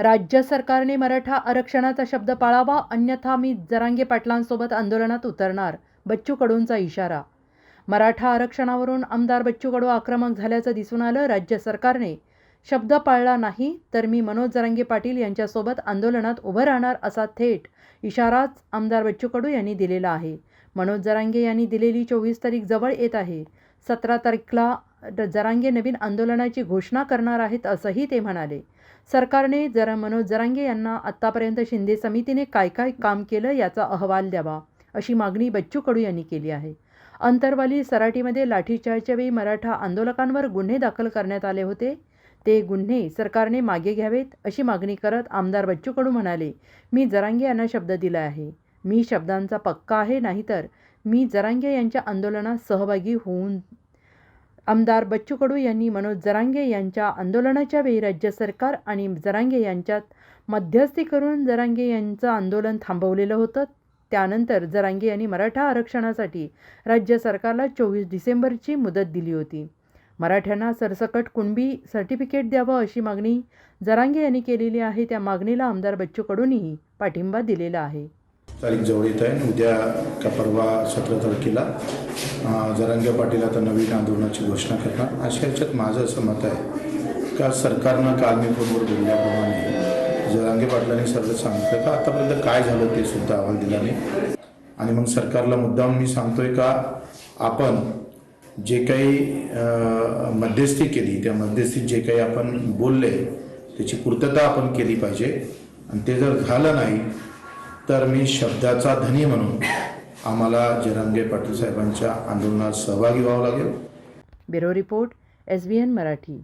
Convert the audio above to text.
राज्य सरकारने मराठा आरक्षणाचा शब्द पाळावा, अन्यथा मी जरांगे पाटलांसोबत आंदोलनात उतरणार, बच्चू कडूंचा इशारा. मराठा आरक्षणावरून आमदार बच्चू कडू आक्रमक झाल्याचं दिसून आलं. राज्य सरकारने शब्द पाळला नाही तर मी मनोज जरांगे पाटील यांच्यासोबत आंदोलनात उभं राहणार, असा थेट इशाराच आमदार बच्चू कडू यांनी दिलेला आहे. मनोज जरांगे यांनी दिलेली 24 तारीख जवळ येत आहे. 17 तारखेला जरांगे नवीन आंदोलनाची घोषणा करणार आहेत, असंही ते म्हणाले. सरकारने मनोज जरांगे यांना आत्तापर्यंत शिंदे समितीने काय काय काम केलं याचा अहवाल द्यावा, अशी मागणी बच्चू कडू यांनी केली आहे. अंतरवाली सराटीमध्ये लाठीचार्जच्या वेळी मराठा आंदोलकांवर गुन्हे दाखल करण्यात आले होते. ते गुन्हे सरकारने मागे घ्यावेत, अशी मागणी करत आमदार बच्चू कडू म्हणाले, मी जरांगे यांना शब्द दिला आहे. मी शब्दांचा पक्का आहे, नाहीतर मी जरांगे यांच्या आंदोलनात सहभागी होऊन. आमदार बच्चू कडू यांनी मनोज जरांगे यांच्या आंदोलनाच्या वेळी राज्य सरकार आणि जरांगे यांच्यात मध्यस्थी करून जरांगे यांचं आंदोलन थांबवलेलं होतं. त्यानंतर जरांगे यांनी मराठा आरक्षणासाठी राज्य सरकारला 24 डिसेंबरची मुदत दिली होती. मराठ्यांना सरसकट कुणबी सर्टिफिकेट द्यावं, अशी मागणी जरांगे यांनी केलेली आहे. त्या मागणीला आमदार बच्चू कडूंनीही पाठिंबा दिलेला आहे. तारीख जवळ येत आहे. उद्या का परवा 17 तारखेला जरांगे पाटील आता नवीन आंदोलनाची घोषणा करणार. अशा याच्यात माझं असं मत आहे का सरकारनं काल मी फोनवर बोलल्याप्रमाणे जरांगे पाटलांनी सर्व सांगितलं का आतापर्यंत काय झालं ते सुद्धा अहवाल दिला नाही. आणि मग सरकारला मुद्दाम मी सांगतोय का आपण जे काही मध्यस्थी केली त्या मध्यस्थीत जे काही आपण बोलले त्याची पूर्तता आपण केली पाहिजे. आणि ते जर झालं नाही तर मी शब्दाचा धनी म्हणून आम्हाला जरांगे पाटील साहेबांच्या आंदोलनात सहभागी व्हावं लागेल. Bureau report, SBN Marathi.